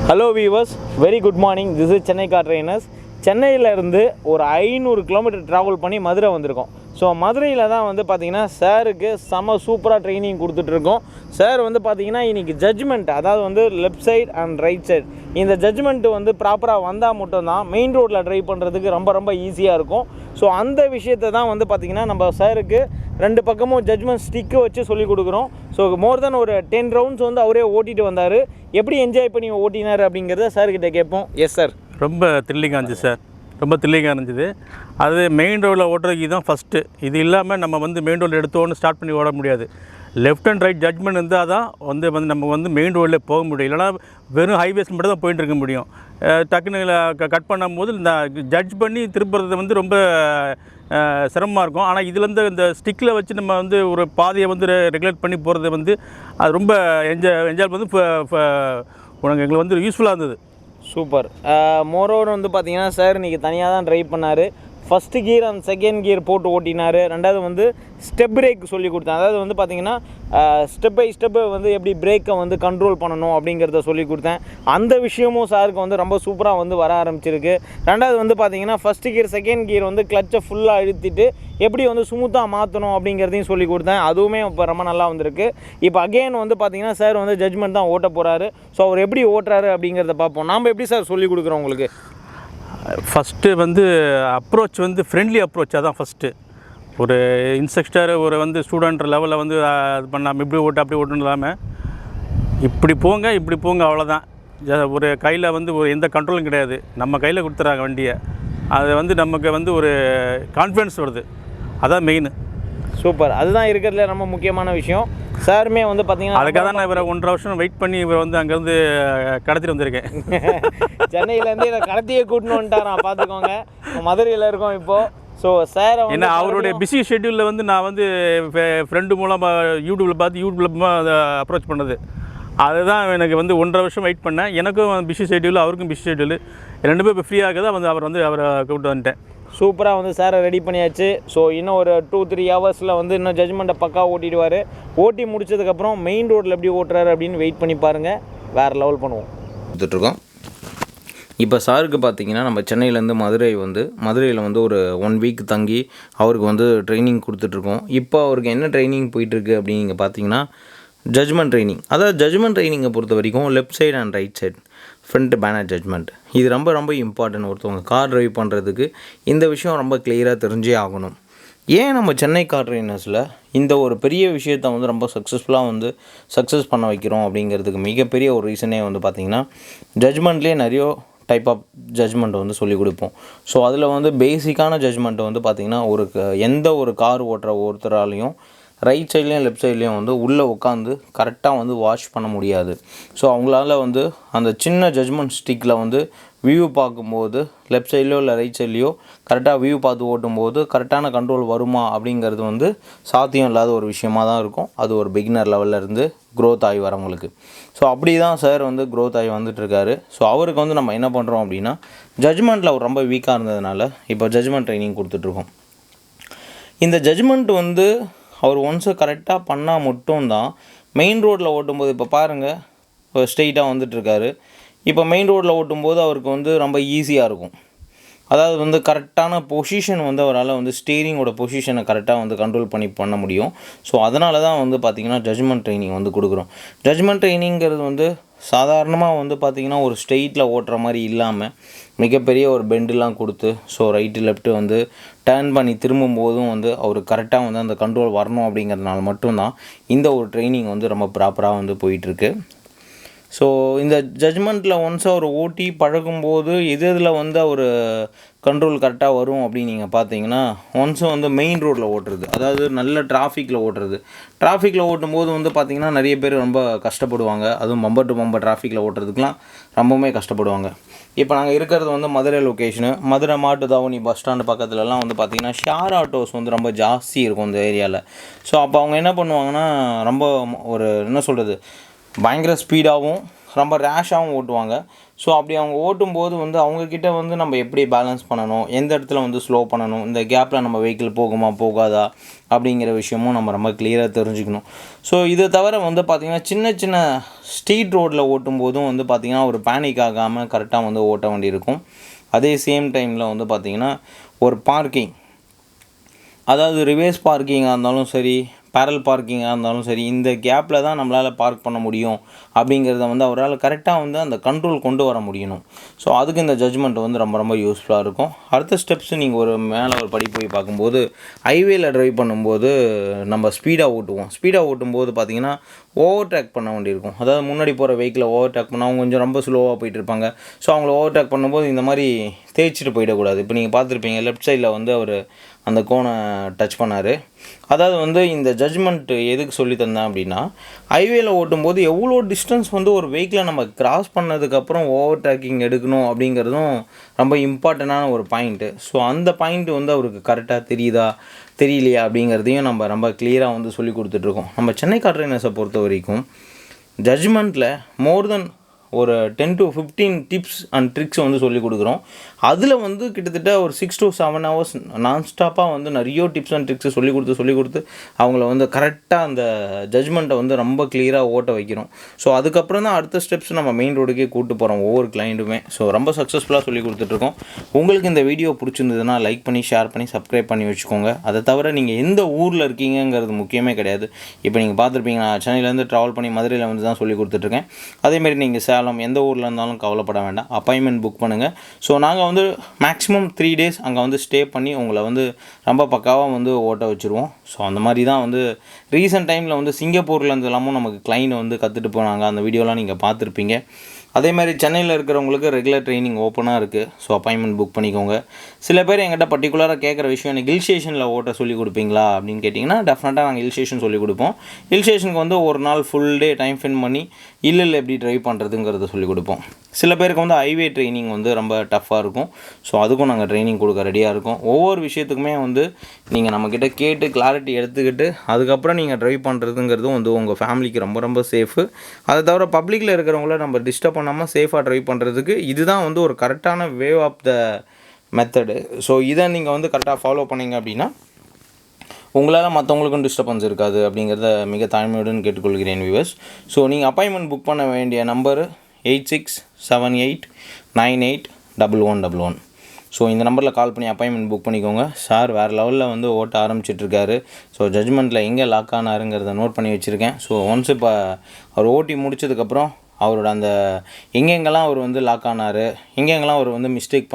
Hello viewers, very good morning. This is Chennai car trainers. சென்னையில இருந்து ஒரு 500 kilometre travel பண்ணி மதுரை வந்திருக்கோம். ஸோ மதுரையில் தான் வந்து பார்த்திங்கன்னா சாருக்கு செம சூப்பராக ட்ரைனிங் கொடுத்துட்ருக்கோம். சார் வந்து பார்த்திங்கன்னா இன்றைக்கி ஜட்ஜ்மெண்ட், அதாவது வந்து left side and right side, இந்த ஜட்ஜ்மெண்ட்டு வந்து ப்ராப்பராக வந்தால் மட்டும்தான் மெயின் ரோட்டில் ட்ரைவ் பண்ணுறதுக்கு ரொம்ப ஈஸியாக இருக்கும். ஸோ அந்த விஷயத்தை தான் வந்து பார்த்திங்கன்னா நம்ம சாருக்கு ரெண்டு பக்கமும் ஜட்ஜ்மெண்ட் ஸ்டிக்கு வச்சு சொல்லிக் கொடுக்குறோம். ஸோ மோர் தென் ஒரு 10 ரவுண்ட்ஸ் வந்து அவரே ஓட்டிகிட்டு வந்தார். எப்படி என்ஜாய் பண்ணி ஓட்டினார் அப்படிங்கிறத சார்கிட்ட கேட்போம். Yes sir. ரொம்ப த்ரில்லிங்காக இருந்துச்சு சார், ரொம்ப த்ரில்லிங்காக இருந்துச்சு. அது மெயின் ரோடில் ஓட்டுறதுக்கு இதுதான் ஃபஸ்ட்டு. இது இல்லாமல் நம்ம வந்து மெயின் ரோடில் எடுத்தோன்னு ஸ்டார்ட் பண்ணி ஓட முடியாது. லெஃப்ட் அண்ட் ரைட் ஜட்ஜ்மெண்ட் இருந்தால் தான் நம்ம வந்து மெயின் ரோடில் போக முடியும். இல்லைனா வெறும் ஹைவேஸ் மட்டும் தான் போயிட்டு இருக்க முடியும். டக்குன்னு கட் பண்ணும்போது இந்த ஜட்ஜ் பண்ணி திருப்புறது வந்து ரொம்ப சிரமமாக இருக்கும். ஆனால் இதுலேருந்து இந்த ஸ்டிக்கில் வச்சு நம்ம வந்து ஒரு பாதையை வந்து ரெகுலேட் பண்ணி போகிறது வந்து அது ரொம்ப என்ஜாய் வந்து உனக்கு எங்களுக்கு வந்து யூஸ்ஃபுல்லாக இருந்தது. சூப்பர். மோரோவர் வந்து பார்த்திங்கன்னா சார் இன்றைக்கி தனியாக தான் ட்ரைவ் பண்ணார். First gear and second gear போட்டு ஓட்டினார். ரெண்டாவது வந்து ஸ்டெப் பிரேக் சொல்லி கொடுத்தேன். அதாவது வந்து பார்த்திங்கன்னா ஸ்டெப் பை ஸ்டெப்பு வந்து எப்படி பிரேக்கை வந்து கண்ட்ரோல் பண்ணணும் அப்படிங்கிறத சொல்லி கொடுத்தேன். அந்த விஷயமும் சாருக்கு வந்து ரொம்ப சூப்பராக வந்து வர ஆரம்பிச்சிருக்கு. ரெண்டாவது வந்து பார்த்திங்கன்னா ஃபஸ்ட்டு கியர் செகண்ட் கியர் வந்து கிளச்சை ஃபுல்லாக அழுத்திட்டு எப்படி வந்து ஸ்மூத்தாக மாற்றணும் அப்படிங்கிறதையும் சொல்லி கொடுத்தேன். அதுவுமே இப்போ ரொம்ப நல்லா வந்திருக்கு. இப்போ அகெயின் வந்து பார்த்திங்கன்னா சார் வந்து ஜட்ஜ்மெண்ட் தான் ஓட்ட போகிறாரு. ஸோ அவர் எப்படி ஓட்டுறாரு அப்படிங்கிறத பார்ப்போம். நாம் எப்படி சார் சொல்லி கொடுக்குறோம் உங்களுக்கு? ஃபஸ்ட்டு வந்து அப்ரோச் வந்து ஃப்ரெண்ட்லி அப்ரோச். அதான் ஃபஸ்ட்டு. ஒரு இன்ஸ்ட்ரக்டர் ஒரு வந்து ஸ்டூடெண்ட் லெவலில் வந்து இது பண்ணாமல் இப்படி ஓட்டு அப்படி ஓட்டுன்னு இல்லாமல் இப்படி போங்க அவ்வளோதான். ஒரு கையில் வந்து ஒரு எந்த கண்ட்ரோலும் கிடையாது. நம்ம கையில் கொடுத்துறாங்க வண்டியை. அது வந்து நமக்கு வந்து ஒரு கான்ஃபிடன்ஸ் வருது. அதான் மெயின். சூப்பர். அதுதான் இருக்கிறதுல ரொம்ப முக்கியமான விஷயம். சாருமே வந்து பார்த்தீங்கன்னா அதுக்காக தான் நான் இவரை 1.5 வருஷம் வெயிட் பண்ணி இவர் வந்து அங்கேருந்து கடத்திட்டு வந்திருக்கேன். சென்னையிலேருந்து இதை கடத்தியே கூட்டின்னு வந்துட்டாரான். பார்த்துக்கோங்க, மதுரையில் இருக்கோம் இப்போது. ஸோ சார் ஏன்னா அவருடைய பிஸி ஷெட்யூலில் வந்து நான் வந்து ஃப்ரெண்டு மூலமாக யூடியூப்பில் அதை அப்ரோச் பண்ணது. அதுதான் எனக்கு வந்து 1.5 வருஷம் வெயிட் பண்ணேன். எனக்கும் பிஸி ஷெட்யூல், அவருக்கும் பிஸி ஷெட்யூல், ரெண்டு பேரும் இப்போ ஃப்ரீயாக தான் வந்து அவரை கூப்பிட்டு வந்துட்டேன். சூப்பராக வந்து சாரை ரெடி பண்ணியாச்சு. ஸோ இன்னும் ஒரு 2-3 ஹவர்ஸில் வந்து இன்னும் ஜட்ஜ்மெண்ட்டை பக்கா ஓட்டிடுவார். ஓட்டி முடிச்சதுக்கப்புறம் மெயின் ரோட்டில் எப்படி ஓட்டுறாரு அப்படின்னு வெயிட் பண்ணி பாருங்கள். வேறு லெவல் பண்ணுவோம். கொடுத்துட்ருக்கோம். இப்போ சாருக்கு பார்த்திங்கன்னா நம்ம சென்னையிலேருந்து மதுரையில் வந்து ஒரு 1 வீக் தங்கி அவருக்கு வந்து ட்ரைனிங் கொடுத்துட்ருக்கோம். இப்போ அவருக்கு என்ன ட்ரைனிங் போயிட்டுருக்கு அப்படின்னு நீங்கள் பார்த்தீங்கன்னா ஜட்ஜ்மெண்ட் ட்ரைனிங். அதாவது ஜட்ஜ்மெண்ட் ட்ரைனிங்கை பொறுத்த வரைக்கும் left side and right side front banner judgment இது ரொம்ப இம்பார்ட்டன்ட். ஒருத்தவங்க கார் ட்ரைவ் பண்ணுறதுக்கு இந்த விஷயம் ரொம்ப கிளியராக தெரிஞ்சே ஆகணும். ஏன் நம்ம சென்னை கார் ட்ரைனர்ஸில் இந்த ஒரு பெரிய விஷயத்தை வந்து ரொம்ப சக்ஸஸ் பண்ண வைக்கிறோம் அப்படிங்கிறதுக்கு மிகப்பெரிய ஒரு ரீசனே வந்து பார்த்திங்கன்னா ஜட்ஜ்மெண்ட்லேயே நிறைய டைப் ஆஃப் ஜட்ஜ்மெண்ட் வந்து சொல்லிக் கொடுப்போம். ஸோ அதில் வந்து பேசிக்கான ஜட்ஜ்மெண்ட்டை வந்து பார்த்திங்கன்னா எந்த ஒரு கார் ஓட்டுற ஒருத்தராலையும் ரைட் சைட்லேயும் லெஃப்ட் சைட்லேயும் வந்து உள்ளே உட்காந்து கரெக்டாக வந்து வாஷ் பண்ண முடியாது. ஸோ அவங்களால வந்து அந்த சின்ன ஜட்ஜ்மெண்ட் ஸ்டிக்கில் வந்து வியூ பார்க்கும்போது லெஃப்ட் சைட்லையோ இல்லை ரைட் சைட்லேயோ கரெக்டாக வியூ பார்த்து ஓட்டும்போது கரெக்டான கண்ட்ரோல் வருமா அப்படிங்கிறது வந்து சாத்தியம் இல்லாத ஒரு விஷயமாக தான் இருக்கும். அது ஒரு பிகினர் லெவலில் இருந்து க்ரோத் ஆகி வரவங்களுக்கு. ஸோ அப்படி தான் சார் வந்து க்ரோத் ஆகி வந்துட்டுருக்காரு. ஸோ அவருக்கு வந்து நம்ம என்ன பண்ணுறோம் அப்படின்னா ஜட்ஜ்மெண்ட்டில் அவர் ரொம்ப வீக்காக இருந்ததுனால இப்போ ஜட்ஜ்மெண்ட் ட்ரைனிங் கொடுத்துட்ருக்கோம். இந்த ஜட்ஜ்மெண்ட் வந்து அவர் ஒன்ஸை கரெக்டாக பண்ணால் மட்டும்தான் மெயின் ரோட்டில் ஓட்டும்போது இப்போ பாருங்கள் ஸ்ட்ரெயிட்டாக வந்துட்டுருக்காரு. இப்போ மெயின் ரோட்டில் ஓட்டும்போது அவருக்கு வந்து ரொம்ப ஈஸியாக இருக்கும். அதாவது வந்து கரெக்டான பொசிஷன் வந்து அவரால் வந்து ஸ்டீரிங்கோட பொசிஷனை கரெக்டாக வந்து கண்ட்ரோல் பண்ண முடியும். ஸோ அதனால தான் வந்து பார்த்திங்கன்னா ஜட்ஜ்மெண்ட் ட்ரைனிங் வந்து கொடுக்குறோம். ஜட்ஜ்மெண்ட் ட்ரைனிங்கிறது வந்து சாதாரணமாக வந்து பார்த்திங்கன்னா ஒரு ஸ்ட்ரெயிட்டில் ஓட்டுற மாதிரி இல்லாமல் மிகப்பெரிய ஒரு பெண்டுலாம் கொடுத்து ஸோ ரைட்டு லெஃப்ட்டு வந்து டர்ன் பண்ணி திரும்பும்போதும் வந்து அவருக்கு கரெக்டாக வந்து அந்த கண்ட்ரோல் வரணும் அப்படிங்கிறதுனால மட்டும்தான் இந்த ஒரு ட்ரைனிங் வந்து ரொம்ப ப்ராப்பராக வந்து போயிட்டுருக்கு. ஸோ இந்த ஜட்ஜ்மெண்ட்டில் ஒன்ஸ் அவர் ஓட்டி பழகும்போது இதில் வந்து அவர் கண்ட்ரோல் கரெக்டாக வரும் அப்படின்னு நீங்கள் பார்த்தீங்கன்னா ஒன்ஸ் வந்து மெயின் ரோட்டில் ஓட்டுறது, அதாவது நல்ல டிராஃபிக்கில் ஓட்டும்போது வந்து பார்த்திங்கன்னா நிறைய பேர் ரொம்ப கஷ்டப்படுவாங்க. அதுவும் பம்பர் டு பம்பர் டிராஃபிக்கில் ஓட்டுறதுக்கெலாம் ரொம்பவுமே கஷ்டப்படுவாங்க. இப்போ நாங்கள் இருக்கிறது வந்து Madurai location. Madurai Mattuthavani bus stand பக்கத்துலலாம் வந்து பார்த்திங்கன்னா ஷேர் ஆட்டோஸ் வந்து ரொம்ப ஜாஸ்தி இருக்கும் இந்த ஏரியாவில். ஸோ அப்போ அவங்க என்ன பண்ணுவாங்கன்னா ரொம்ப ஒரு என்ன சொல்கிறது பயங்கர ஸ்பீடாகவும் ரொம்ப ரேஷாகவும் ஓட்டுவாங்க. ஸோ அப்படி அவங்க ஓட்டும்போது வந்து அவங்கக்கிட்ட வந்து நம்ம எப்படி பேலன்ஸ் பண்ணணும், எந்த இடத்துல வந்து ஸ்லோ பண்ணணும், இந்த கேப்பில் நம்ம வெஹிக்கிள் போகுமா போகாதா அப்படிங்கிற விஷயமும் நம்ம ரொம்ப கிளியராக தெரிஞ்சுக்கணும். ஸோ இதை தவிர வந்து பார்த்திங்கன்னா சின்ன சின்ன ஸ்ட்ரீட் ரோட்டில் ஓட்டும் போதும் வந்து பார்த்திங்கன்னா ஒரு பேனிக் ஆகாமல் கரெக்டாக வந்து ஓட்ட வேண்டியிருக்கும். அதே சேம் டைமில் வந்து பார்த்திங்கன்னா ஒரு பார்க்கிங், அதாவது ரிவேர்ஸ் பார்க்கிங்காக இருந்தாலும் சரி, பேரல் பார்க்கிங்காக இருந்தாலும் சரி, இந்த கேப்பில் தான் நம்மளால் பார்க் பண்ண முடியும் அப்படிங்கிறத வந்து அவரால் கரெக்டாக வந்து அந்த கண்ட்ரோல் கொண்டு வர முடியணும். ஸோ அதுக்கு இந்த ஜட்ஜ்மெண்ட் வந்து ரொம்ப ரொம்ப யூஸ்ஃபுல்லாக இருக்கும். அடுத்த ஸ்டெப்ஸு நீங்கள் ஒரு மேலே ஒரு படி போய் பார்க்கும்போது ஹைவேல ட்ரைவ் பண்ணும்போது நம்ம ஸ்பீடாக ஓட்டுவோம். ஸ்பீடாக ஓட்டும்போது பார்த்திங்கன்னா ஓவர்டேக் பண்ண வேண்டியிருக்கும். அதாவது முன்னாடி போகிற வெஹிக்கிளை ஓவர்டேக் பண்ணால் அவங்க கொஞ்சம் ரொம்ப ஸ்லோவாக போயிட்டு இருப்பாங்க. ஸோ அவங்கள ஓவர்டேக் பண்ணும்போது இந்த மாதிரி தேய்ச்சிட்டு போயிடக்கூடாது. இப்போ நீங்கள் பார்த்துருப்பீங்க லெஃப்ட் சைடில் வந்து அவர் அந்த கோனை டச் பண்ணார். அதாவது வந்து இந்த ஜட்ஜ்மெண்ட் எதுக்கு சொல்லி தந்தேன் அப்படின்னா, ஹைவேல ஓட்டும்போது எவ்வளோ டிஸ்டன்ஸ் வந்து ஒரு வெஹிக்கிளை நம்ம கிராஸ் பண்ணதுக்கப்புறம் ஓவர்டேக்கிங் எடுக்கணும் அப்படிங்கிறதும் ரொம்ப இம்பார்ட்டண்டான ஒரு பாயிண்ட்டு. ஸோ அந்த பாயிண்ட் வந்து அவருக்கு கரெக்டாக தெரியுதா தெரியலையா அப்படிங்கிறதையும் நம்ம ரொம்ப கிளியராக வந்து சொல்லி கொடுத்துட்ருக்கோம். நம்ம சென்னை கார் ட்ரைனர்ஸை பொறுத்த வரைக்கும் ஜட்ஜ்மெண்ட்டில் மோர் தென் ஒரு 10 to 15 டிப்ஸ் அண்ட் ட்ரிக்ஸ் வந்து சொல்லி கொடுக்குறோம். அதில் வந்து கிட்டத்தட்ட ஒரு 6 to 7 hours நான்ஸ்டாப்பாக வந்து நிறைய டிப்ஸ் அண்ட் ட்ரிக்ஸை சொல்லி கொடுத்து அவங்கள வந்து கரெக்டாக அந்த ஜட்ஜ்மெண்ட்டை வந்து ரொம்ப கிளியராக ஓட்ட வைக்கிறோம். ஸோ அதுக்கப்புறம் தான் அடுத்த ஸ்டெப்ஸ் நம்ம மெயின் ரோடுக்கே கூப்பிட்டு போகிறோம் ஒவ்வொரு கிளைண்ட்டுமே. ஸோ ரொம்ப சக்ஸஸ்ஃபுல்லாக சொல்லி கொடுத்துட்ருக்கோம். உங்களுக்கு இந்த வீடியோ பிடிச்சிருந்ததுன்னா லைக் பண்ணி, ஷேர் பண்ணி, சப்ஸ்கிரைப் பண்ணி வச்சுக்கோங்க. அதை தவிர நீங்கள் எந்த ஊரில் இருக்கீங்கிறது முக்கியமே கிடையாது. இப்போ நீங்கள் பார்த்துருப்பீங்க, நான் சென்னையிலேருந்து ட்ராவல் பண்ணி மதுரையில் வந்து தான் சொல்லி கொடுத்துட்ருக்கேன். அதேமாதிரி நீங்கள் சேலம் எந்த ஊரில் இருந்தாலும் கவலைப்பட வேண்டாம், அப்பாயின்மெண்ட் புக் பண்ணுங்கள். ஸோ நாங்கள் வந்து மேக்ஸிமம் 3 days அங்கே வந்து ஸ்டே பண்ணி உங்களை வந்து ரொம்ப பக்காவாக வந்து ஓட்ட வச்சுருவோம். ஸோ அந்த மாதிரி தான் வந்து ரீசெண்ட் டைமில் வந்து சிங்கப்பூர்லேருந்து எல்லாமும் நமக்கு கிளைண்ட் வந்து கற்றுட்டு போனாங்க. அந்த வீடியோலாம் நீங்கள் பார்த்துருப்பீங்க. அதே மாதிரி சென்னையில் இருக்கிறவங்களுக்கு ரெகுலர் ட்ரைனிங் ஓப்பனாக இருக்குது. ஸோ அப்பாயின்மெண்ட் புக் பண்ணிக்கோங்க. சில பேர் எங்கிட்ட பர்டிகுலராக கேட்குற விஷயம், எனக்கு ஹில் ஸ்டேஷனில் ஓட்ட சொல்லி கொடுப்பீங்களா அப்படின்னு கேட்டிங்கன்னா, டெஃபினட்டாக நாங்கள் ஹில் ஸ்டேஷன் சொல்லி கொடுப்போம். ஹில் ஸ்டேஷனுக்கு வந்து ஒரு நாள் ஃபுல் டே டைம் ஸ்பெண்ட் பண்ணி ஹில்லில் எப்படி ட்ரைவ் பண்ணுறதுங்கிறத சொல்லி கொடுப்போம். சில பேருக்கு வந்து ஹைவே ட்ரைனிங் வந்து ரொம்ப டஃப்பாக இருக்கும். ஸோ அதுக்கும் நாங்கள் ட்ரைனிங் கொடுக்க ரெடியாக இருக்கோம். ஒவ்வொரு விஷயத்துக்குமே வந்து நீங்கள் நம்மக்கிட்ட கேட்டு கிளாரிட்டி எடுத்துக்கிட்டு அதுக்கப்புறம் நீங்கள் ட்ரைவ் பண்ணுறதுங்கிறதும் வந்து உங்கள் ஃபேமிலிக்கு ரொம்ப ரொம்ப சேஃபு. அதை தவிர பப்ளிக்கில் இருக்கிறவங்கள நம்ம டிஸ்டர்ப் பண்ணாமல் சேஃபாக ட்ரைவ் பண்ணுறதுக்கு இதுதான் வந்து ஒரு கரெக்டான way of the method. So இதை நீங்கள் வந்து கரெக்டாக ஃபாலோ பண்ணிங்க அப்படின்னா உங்களால் மற்றவங்களுக்கும் டிஸ்டர்பன்ஸ் இருக்காது அப்படிங்கிறத மிக தாழ்மையுடன் கேட்டுக்கொள்கிறேன் வியூவர்ஸ். ஸோ நீங்கள் அப்பாயின்மெண்ட் புக் பண்ண வேண்டிய நம்பரு 8678981111. ஸோ இந்த நம்பரில் கால் பண்ணி அப்பாயின்மெண்ட் புக் பண்ணிக்கோங்க. சார் வேறு லெவலில் வந்து ஓட்ட ஆரம்பிச்சிட்ருக்காரு. ஸோ ஜட்ஜ்மெண்ட்டில் எங்கே லாக் ஆனாருங்கிறத நோட் பண்ணி வச்சுருக்கேன். ஸோ ஒன்ஸ் இப்போ அவர் ஓட்டி முடிச்சதுக்கப்புறம் அவரோட அந்த எங்கெங்கெல்லாம் அவர் வந்து லாக் ஆனார், எங்கெங்கெல்லாம் அவர் வந்து மிஸ்டேக்